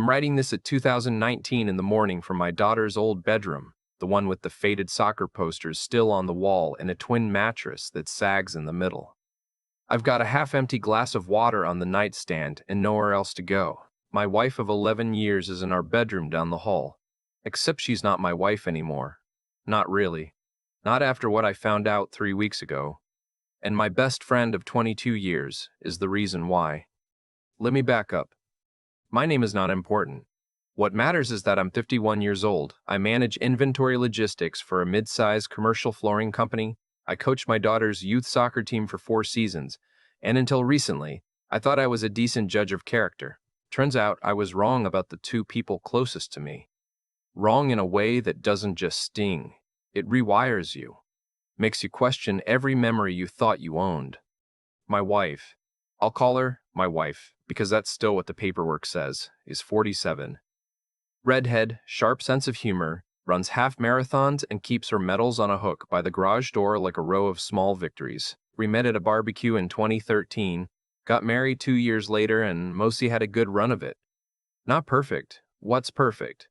I'm writing this at 2019 in the morning from my daughter's old bedroom, the one with the faded soccer posters still on the wall and a twin mattress that sags in the middle. I've got a half-empty glass of water on the nightstand and nowhere else to go. My wife of 11 years is in our bedroom down the hall. Except she's not my wife anymore. Not really. Not after what I found out 3 weeks ago. And my best friend of 22 years is the reason why. Let me back up. My name is not important. What matters is that I'm 51 years old. I manage inventory logistics for a mid-sized commercial flooring company. I coached my daughter's youth soccer team for 4 seasons, and until recently, I thought I was a decent judge of character. Turns out I was wrong about the 2 people closest to me. Wrong in a way that doesn't just sting. It rewires you. Makes you question every memory you thought you owned. My wife, I'll call her my wife, because that's still what the paperwork says, is 47. Redhead, sharp sense of humor, runs half marathons and keeps her medals on a hook by the garage door like a row of small victories. We met at a barbecue in 2013, got married 2 years later, and mostly had a good run of it. Not perfect. What's perfect?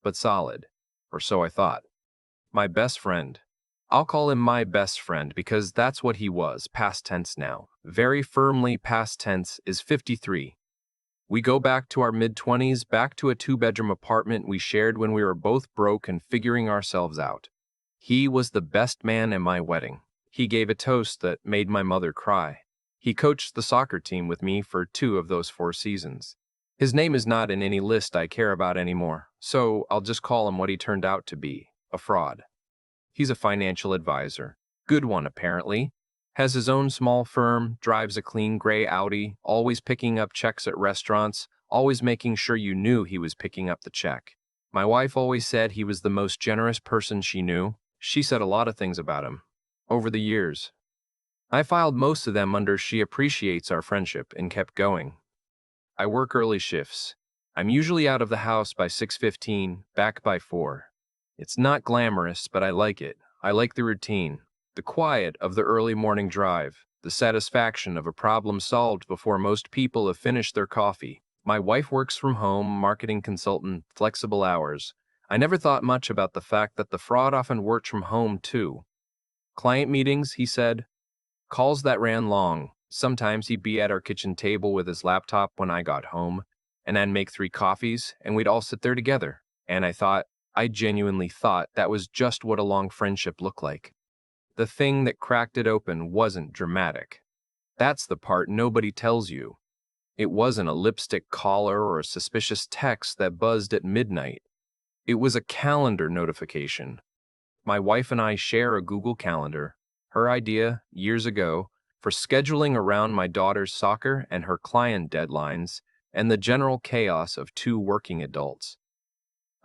But solid. Or so I thought. My best friend. I'll call him my best friend because that's what he was, past tense now. Very firmly past tense is 53. We go back to our mid-20s, back to a 2-bedroom apartment we shared when we were both broke and figuring ourselves out. He was the best man at my wedding. He gave a toast that made my mother cry. He coached the soccer team with me for 2 of those 4 seasons. His name is not in any list I care about anymore, so I'll just call him what he turned out to be, a fraud. He's a financial advisor. Good one, apparently. Has his own small firm, drives a clean gray Audi, always picking up checks at restaurants, always making sure you knew he was picking up the check. My wife always said he was the most generous person she knew. She said a lot of things about him. Over the years. I filed most of them under "she appreciates our friendship" and kept going. I work early shifts. I'm usually out of the house by 6:15, back by 4. It's not glamorous, but I like it. I like the routine, the quiet of the early morning drive, the satisfaction of a problem solved before most people have finished their coffee. My wife works from home, marketing consultant, flexible hours. I never thought much about the fact that the fraud often worked from home too. Client meetings, he said. Calls that ran long. Sometimes he'd be at our kitchen table with his laptop when I got home, and I'd make 3 coffees, and we'd all sit there together. And I genuinely thought that was just what a long friendship looked like. The thing that cracked it open wasn't dramatic. That's the part nobody tells you. It wasn't a lipstick collar or a suspicious text that buzzed at midnight. It was a calendar notification. My wife and I share a Google Calendar, her idea, years ago, for scheduling around my daughter's soccer and her client deadlines and the general chaos of 2 working adults.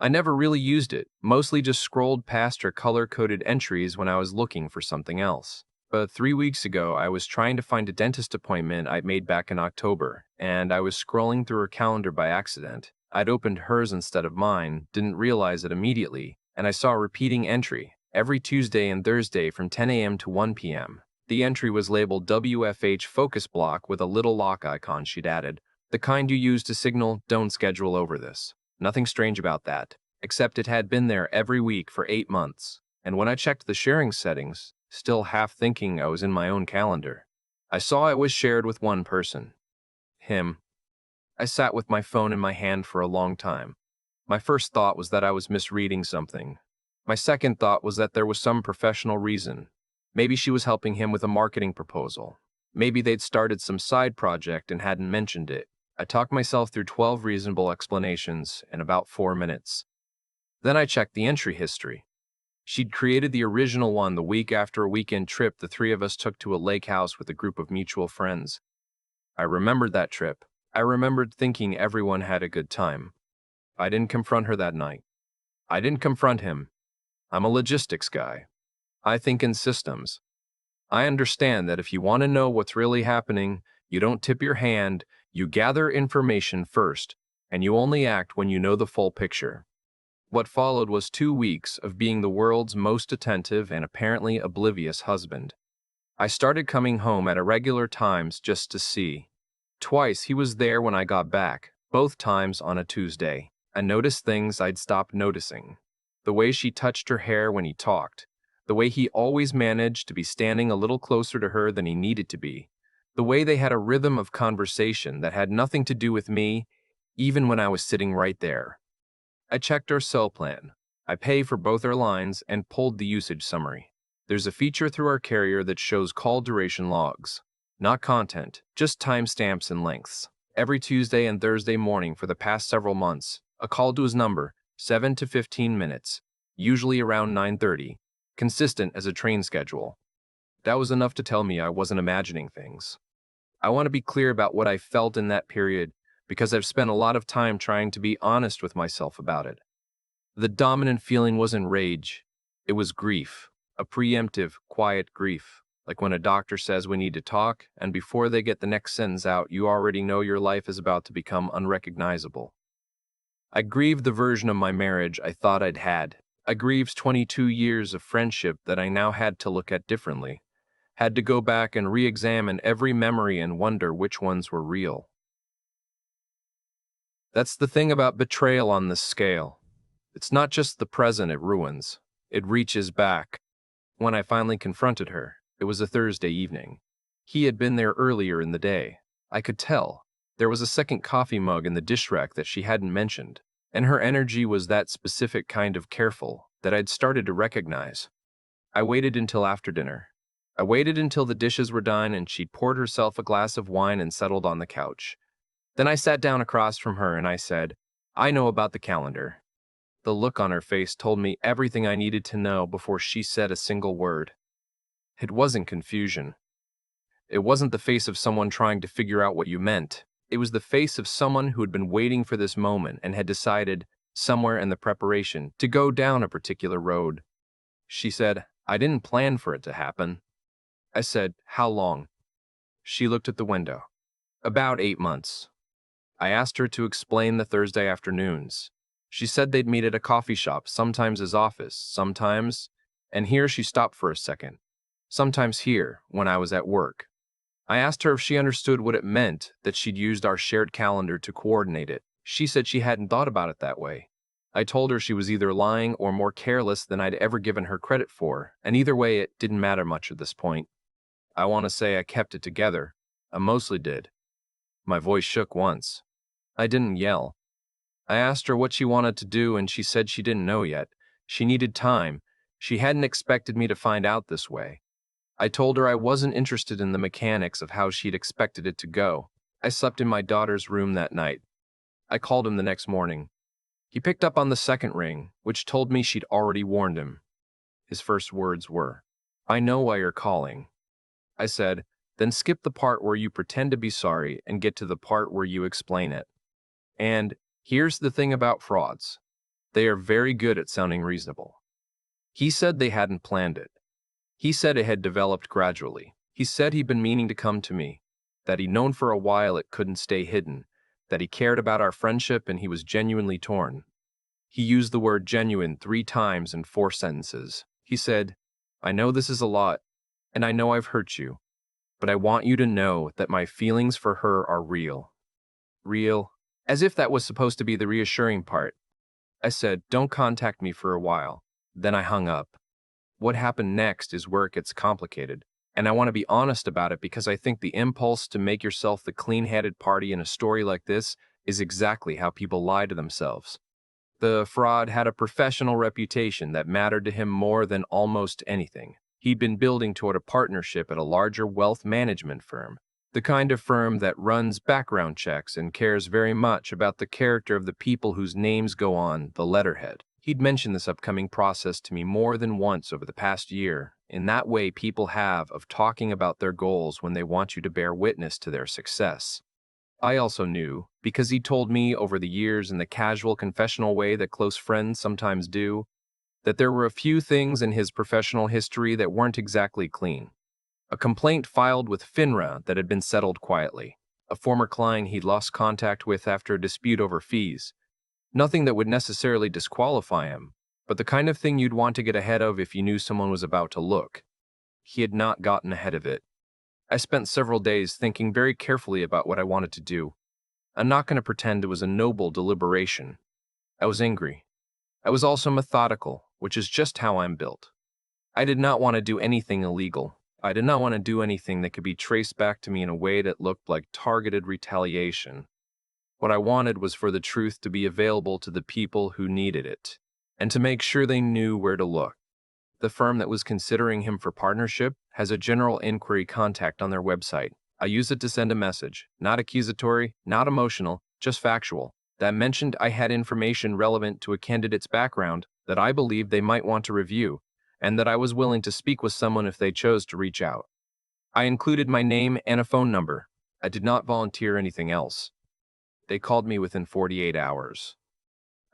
I never really used it, mostly just scrolled past her color-coded entries when I was looking for something else. But 3 weeks ago, I was trying to find a dentist appointment I'd made back in October, and I was scrolling through her calendar by accident. I'd opened hers instead of mine, didn't realize it immediately, and I saw a repeating entry, every Tuesday and Thursday from 10 a.m. to 1 p.m. The entry was labeled WFH Focus Block with a little lock icon she'd added, the kind you use to signal, "Don't schedule over this." Nothing strange about that, except it had been there every week for 8 months, and when I checked the sharing settings, still half thinking I was in my own calendar, I saw it was shared with one person. Him. I sat with my phone in my hand for a long time. My first thought was that I was misreading something. My second thought was that there was some professional reason. Maybe she was helping him with a marketing proposal. Maybe they'd started some side project and hadn't mentioned it. I talked myself through 12 reasonable explanations in about 4 minutes. Then I checked the entry history. She'd created the original one the week after a weekend trip the 3 of us took to a lake house with a group of mutual friends. I remembered that trip. I remembered thinking everyone had a good time. I didn't confront her that night. I didn't confront him. I'm a logistics guy. I think in systems. I understand that if you want to know what's really happening, you don't tip your hand, you gather information first, and you only act when you know the full picture. What followed was 2 weeks of being the world's most attentive and apparently oblivious husband. I started coming home at irregular times just to see. Twice he was there when I got back, Both times on a Tuesday. I noticed things I'd stopped noticing. The way she touched her hair when he talked. The way he always managed to be standing a little closer to her than he needed to be. The way they had a rhythm of conversation that had nothing to do with me, even when I was sitting right there. I checked our cell plan. I pay for both our lines and pulled the usage summary. There's a feature through our carrier that shows call duration logs. Not content, just timestamps and lengths. Every Tuesday and Thursday morning for the past several months, a call to his number, 7 to 15 minutes, usually around 9:30, consistent as a train schedule. That was enough to tell me I wasn't imagining things. I want to be clear about what I felt in that period because I've spent a lot of time trying to be honest with myself about it. The dominant feeling wasn't rage, it was grief, a preemptive, quiet grief, like when a doctor says we need to talk, and before they get the next sentence out, you already know your life is about to become unrecognizable. I grieved the version of my marriage I thought I'd had. I grieved 22 years of friendship that I now had to look at differently. Had to go back and re-examine every memory and wonder which ones were real. That's the thing about betrayal on this scale. It's not just the present it ruins. It reaches back. When I finally confronted her, it was a Thursday evening. He had been there earlier in the day. I could tell. There was a second coffee mug in the dish rack that she hadn't mentioned, and her energy was that specific kind of careful that I'd started to recognize. I waited until after dinner. I waited until the dishes were done and she'd poured herself a glass of wine and settled on the couch. Then I sat down across from her and I said, "I know about the calendar." The look on her face told me everything I needed to know before she said a single word. It wasn't confusion. It wasn't the face of someone trying to figure out what you meant. It was the face of someone who had been waiting for this moment and had decided, somewhere in the preparation, to go down a particular road. She said, "I didn't plan for it to happen." I said, "How long?" She looked at the window. "About 8 months." I asked her to explain the Thursday afternoons. She said they'd meet at a coffee shop, sometimes his office, sometimes, and here she stopped for a second, sometimes here, when I was at work. I asked her if she understood what it meant that she'd used our shared calendar to coordinate it. She said she hadn't thought about it that way. I told her she was either lying or more careless than I'd ever given her credit for, and either way it didn't matter much at this point. I want to say I kept it together. I mostly did. My voice shook once. I didn't yell. I asked her what she wanted to do and she said she didn't know yet. She needed time. She hadn't expected me to find out this way. I told her I wasn't interested in the mechanics of how she'd expected it to go. I slept in my daughter's room that night. I called him the next morning. He picked up on the second ring, which told me she'd already warned him. His first words were, "I know why you're calling." I said, "Then skip the part where you pretend to be sorry and get to the part where you explain it." And here's the thing about frauds. They are very good at sounding reasonable. He said they hadn't planned it. He said it had developed gradually. He said he'd been meaning to come to me, that he'd known for a while it couldn't stay hidden, that he cared about our friendship and he was genuinely torn. He used the word genuine 3 times in 4 sentences. He said, "I know this is a lot, and I know I've hurt you, but I want you to know that my feelings for her are real." Real? As if that was supposed to be the reassuring part. I said, "Don't contact me for a while." Then I hung up. What happened next is where it gets complicated, and I want to be honest about it because I think the impulse to make yourself the clean-headed party in a story like this is exactly how people lie to themselves. The fraud had a professional reputation that mattered to him more than almost anything. He'd been building toward a partnership at a larger wealth management firm, the kind of firm that runs background checks and cares very much about the character of the people whose names go on the letterhead. He'd mentioned this upcoming process to me more than once over the past year, in that way people have of talking about their goals when they want you to bear witness to their success. I also knew, because he told me over the years in the casual confessional way that close friends sometimes do, that there were a few things in his professional history that weren't exactly clean. A complaint filed with FINRA that had been settled quietly. A former client he'd lost contact with after a dispute over fees. Nothing that would necessarily disqualify him, but the kind of thing you'd want to get ahead of if you knew someone was about to look. He had not gotten ahead of it. I spent several days thinking very carefully about what I wanted to do. I'm not going to pretend it was a noble deliberation. I was angry. I was also methodical, which is just how I'm built. I did not want to do anything illegal. I did not want to do anything that could be traced back to me in a way that looked like targeted retaliation. What I wanted was for the truth to be available to the people who needed it, and to make sure they knew where to look. The firm that was considering him for partnership has a general inquiry contact on their website. I used it to send a message, not accusatory, not emotional, just factual, that mentioned I had information relevant to a candidate's background that I believed they might want to review, and that I was willing to speak with someone if they chose to reach out. I included my name and a phone number. I did not volunteer anything else. They called me within 48 hours.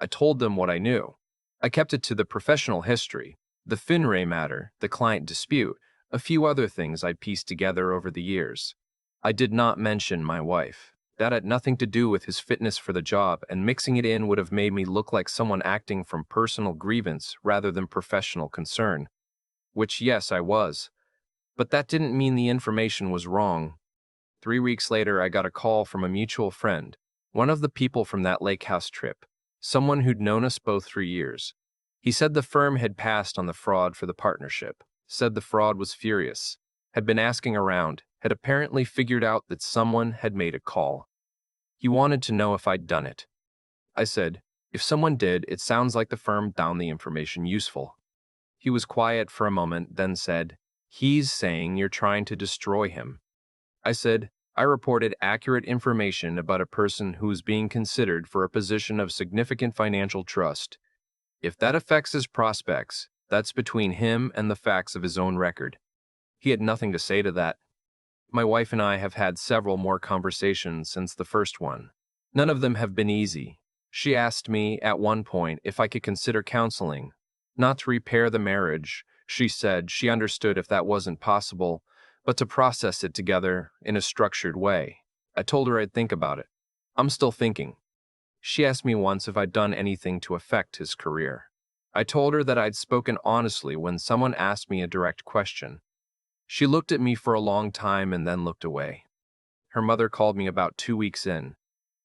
I told them what I knew. I kept it to the professional history, the FinRe matter, the client dispute, a few other things I pieced together over the years. I did not mention my wife. That had nothing to do with his fitness for the job, and mixing it in would have made me look like someone acting from personal grievance rather than professional concern. Which, yes, I was. But that didn't mean the information was wrong. 3 weeks later, I got a call from a mutual friend, one of the people from that lake house trip, someone who'd known us both for years. He said the firm had passed on the fraud for the partnership, said the fraud was furious, had been asking around, had apparently figured out that someone had made a call. He wanted to know if I'd done it. I said, if someone did, it sounds like the firm found the information useful. He was quiet for a moment, then said, he's saying you're trying to destroy him. I said, I reported accurate information about a person who's being considered for a position of significant financial trust. If that affects his prospects, that's between him and the facts of his own record. He had nothing to say to that. My wife and I have had several more conversations since the first one. None of them have been easy. She asked me at one point if I could consider counseling, not to repair the marriage. She said she understood if that wasn't possible, but to process it together in a structured way. I told her I'd think about it. I'm still thinking. She asked me once if I'd done anything to affect his career. I told her that I'd spoken honestly when someone asked me a direct question. She looked at me for a long time and then looked away. Her mother called me about 2 weeks in.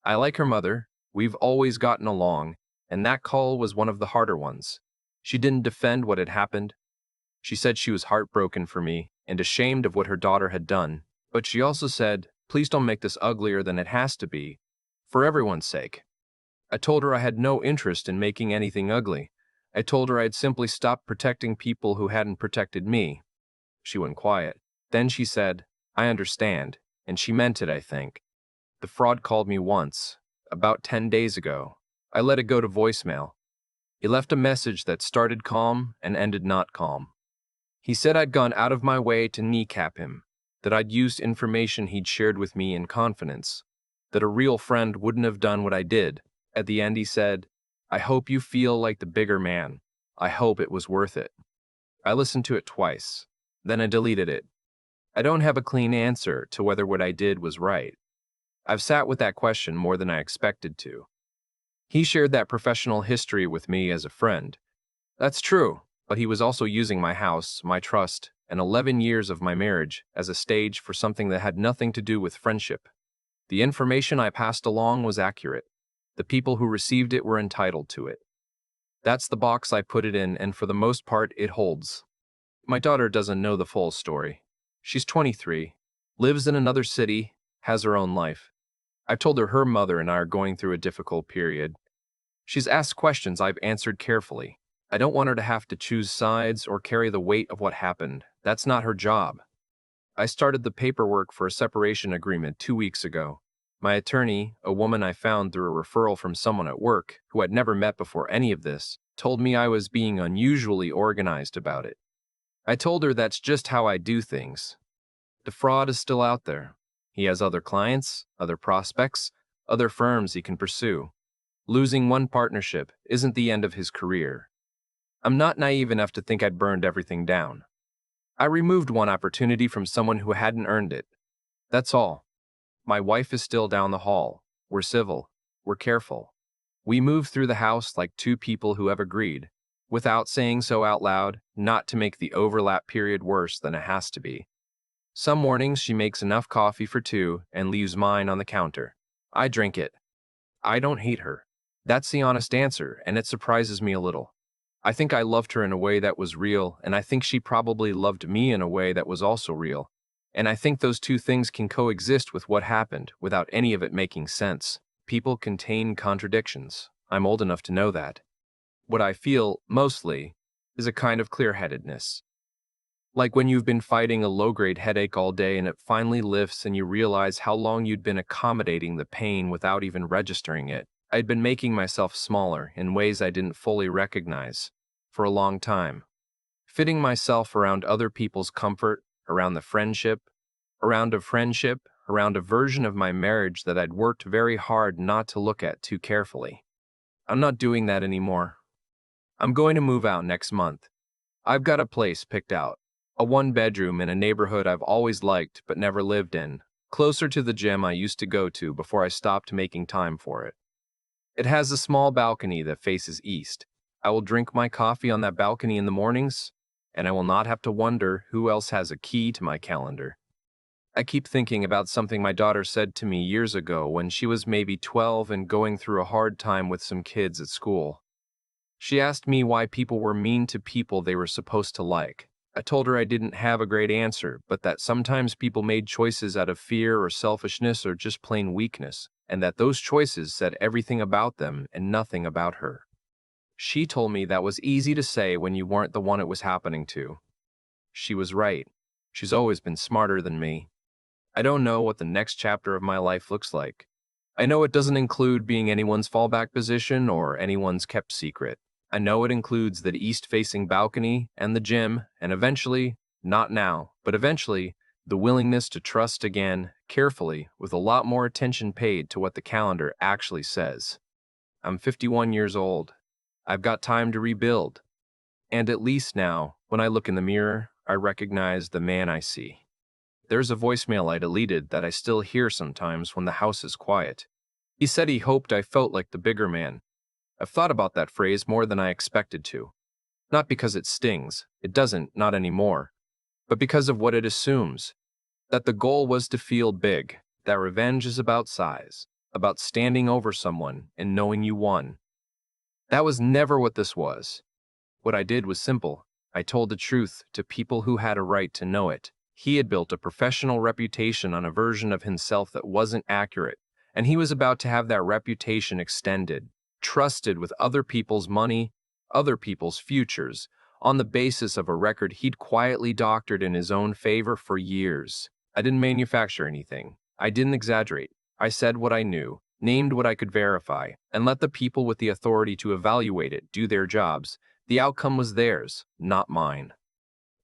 I like her mother. We've always gotten along, and that call was one of the harder ones. She didn't defend what had happened. She said she was heartbroken for me and ashamed of what her daughter had done, but she also said, please don't make this uglier than it has to be, for everyone's sake. I told her I had no interest in making anything ugly. I told her I'd simply stopped protecting people who hadn't protected me. She went quiet. Then she said, I understand, and she meant it, I think. The fraud called me once, about 10 days ago. I let it go to voicemail. He left a message that started calm and ended not calm. He said I'd gone out of my way to kneecap him, that I'd used information he'd shared with me in confidence, that a real friend wouldn't have done what I did. At the end he said, I hope you feel like the bigger man. I hope it was worth it. I listened to it twice. Then I deleted it. I don't have a clean answer to whether what I did was right. I've sat with that question more than I expected to. He shared that professional history with me as a friend. That's true, but he was also using my house, my trust, and 11 years of my marriage as a stage for something that had nothing to do with friendship. The information I passed along was accurate. The people who received it were entitled to it. That's the box I put it in, and for the most part, it holds. My daughter doesn't know the full story. She's 23, lives in another city, has her own life. I've told her her mother and I are going through a difficult period. She's asked questions I've answered carefully. I don't want her to have to choose sides or carry the weight of what happened. That's not her job. I started the paperwork for a separation agreement 2 weeks ago. My attorney, a woman I found through a referral from someone at work who I'd never met before any of this, told me I was being unusually organized about it. I told her that's just how I do things. The fraud is still out there. He has other clients, other prospects, other firms he can pursue. Losing one partnership isn't the end of his career. I'm not naive enough to think I'd burned everything down. I removed one opportunity from someone who hadn't earned it. That's all. My wife is still down the hall. We're civil. We're careful. We move through the house like two people who have agreed, without saying so out loud, not to make the overlap period worse than it has to be. Some mornings she makes enough coffee for two and leaves mine on the counter. I drink it. I don't hate her. That's the honest answer, and it surprises me a little. I think I loved her in a way that was real, and I think she probably loved me in a way that was also real. And I think those two things can coexist with what happened without any of it making sense. People contain contradictions. I'm old enough to know that. What I feel, mostly, is a kind of clear-headedness. Like when you've been fighting a low-grade headache all day and it finally lifts and you realize how long you'd been accommodating the pain without even registering it. I'd been making myself smaller in ways I didn't fully recognize for a long time. Fitting myself around other people's comfort, around around a version of my marriage that I'd worked very hard not to look at too carefully. I'm not doing that anymore. I'm going to move out next month. I've got a place picked out. A one-bedroom in a neighborhood I've always liked but never lived in, closer to the gym I used to go to before I stopped making time for it. It has a small balcony that faces east. I will drink my coffee on that balcony in the mornings, and I will not have to wonder who else has a key to my calendar. I keep thinking about something my daughter said to me years ago when she was maybe 12 and going through a hard time with some kids at school. She asked me why people were mean to people they were supposed to like. I told her I didn't have a great answer, but that sometimes people made choices out of fear or selfishness or just plain weakness, and that those choices said everything about them and nothing about her. She told me that was easy to say when you weren't the one it was happening to. She was right. She's always been smarter than me. I don't know what the next chapter of my life looks like. I know it doesn't include being anyone's fallback position or anyone's kept secret. I know it includes the east-facing balcony and the gym, and eventually, not now, but eventually, the willingness to trust again, carefully, with a lot more attention paid to what the calendar actually says. I'm 51 years old. I've got time to rebuild. And at least now, when I look in the mirror, I recognize the man I see. There's a voicemail I deleted that I still hear sometimes when the house is quiet. He said he hoped I felt like the bigger man. I've thought about that phrase more than I expected to. Not because it stings, it doesn't, not anymore, but because of what it assumes. That the goal was to feel big, that revenge is about size, about standing over someone and knowing you won. That was never what this was. What I did was simple. I told the truth to people who had a right to know it. He had built a professional reputation on a version of himself that wasn't accurate, and he was about to have that reputation extended, trusted with other people's money, other people's futures, on the basis of a record he'd quietly doctored in his own favor for years. I didn't manufacture anything. I didn't exaggerate. I said what I knew, named what I could verify, and let the people with the authority to evaluate it do their jobs. The outcome was theirs, not mine.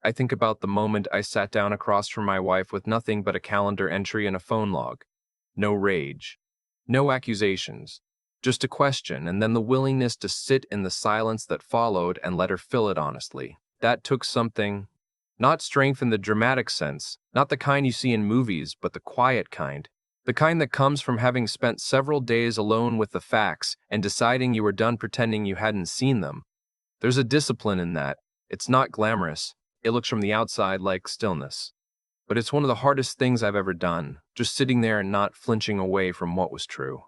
I think about the moment I sat down across from my wife with nothing but a calendar entry and a phone log. No rage. No accusations. Just a question, and then the willingness to sit in the silence that followed and let her fill it honestly. That took something. Not strength in the dramatic sense, not the kind you see in movies, but the quiet kind. The kind that comes from having spent several days alone with the facts and deciding you were done pretending you hadn't seen them. There's a discipline in that. It's not glamorous. It looks from the outside like stillness. But it's one of the hardest things I've ever done, just sitting there and not flinching away from what was true.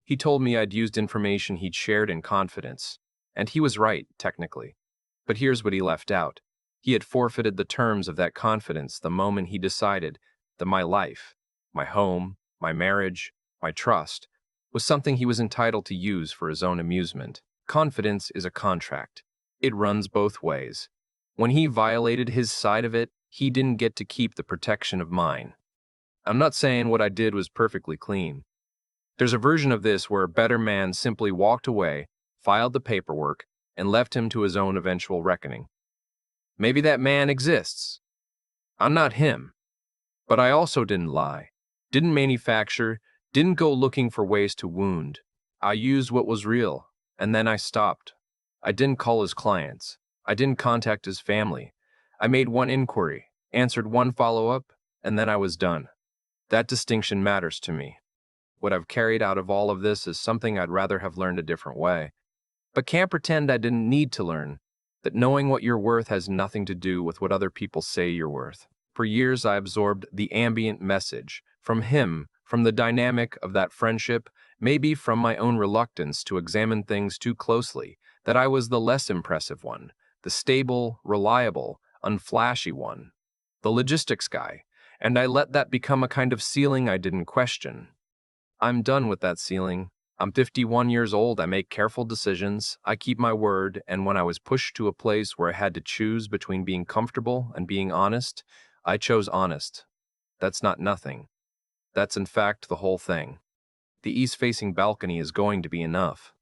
He told me I'd used information he'd shared in confidence, and he was right, technically. But here's what he left out. He had forfeited the terms of that confidence the moment he decided that my life, my home, my marriage, my trust, was something he was entitled to use for his own amusement. Confidence is a contract. It runs both ways. When he violated his side of it, he didn't get to keep the protection of mine. I'm not saying what I did was perfectly clean. There's a version of this where a better man simply walked away, filed the paperwork, and left him to his own eventual reckoning. Maybe that man exists. I'm not him. But I also didn't lie, didn't manufacture, didn't go looking for ways to wound. I used what was real, and then I stopped. I didn't call his clients. I didn't contact his family. I made one inquiry, answered one follow-up, and then I was done. That distinction matters to me. What I've carried out of all of this is something I'd rather have learned a different way. But can't pretend I didn't need to learn, that knowing what you're worth has nothing to do with what other people say you're worth. For years I absorbed the ambient message, from him, From the dynamic of that friendship, maybe from my own reluctance to examine things too closely, that I was the less impressive one, the stable, reliable, unflashy one, the logistics guy, and I let that become a kind of ceiling I didn't question. I'm done with that ceiling. I'm 51 years old, I make careful decisions, I keep my word, and when I was pushed to a place where I had to choose between being comfortable and being honest, I chose honest. That's not nothing. That's in fact the whole thing. The east-facing balcony is going to be enough.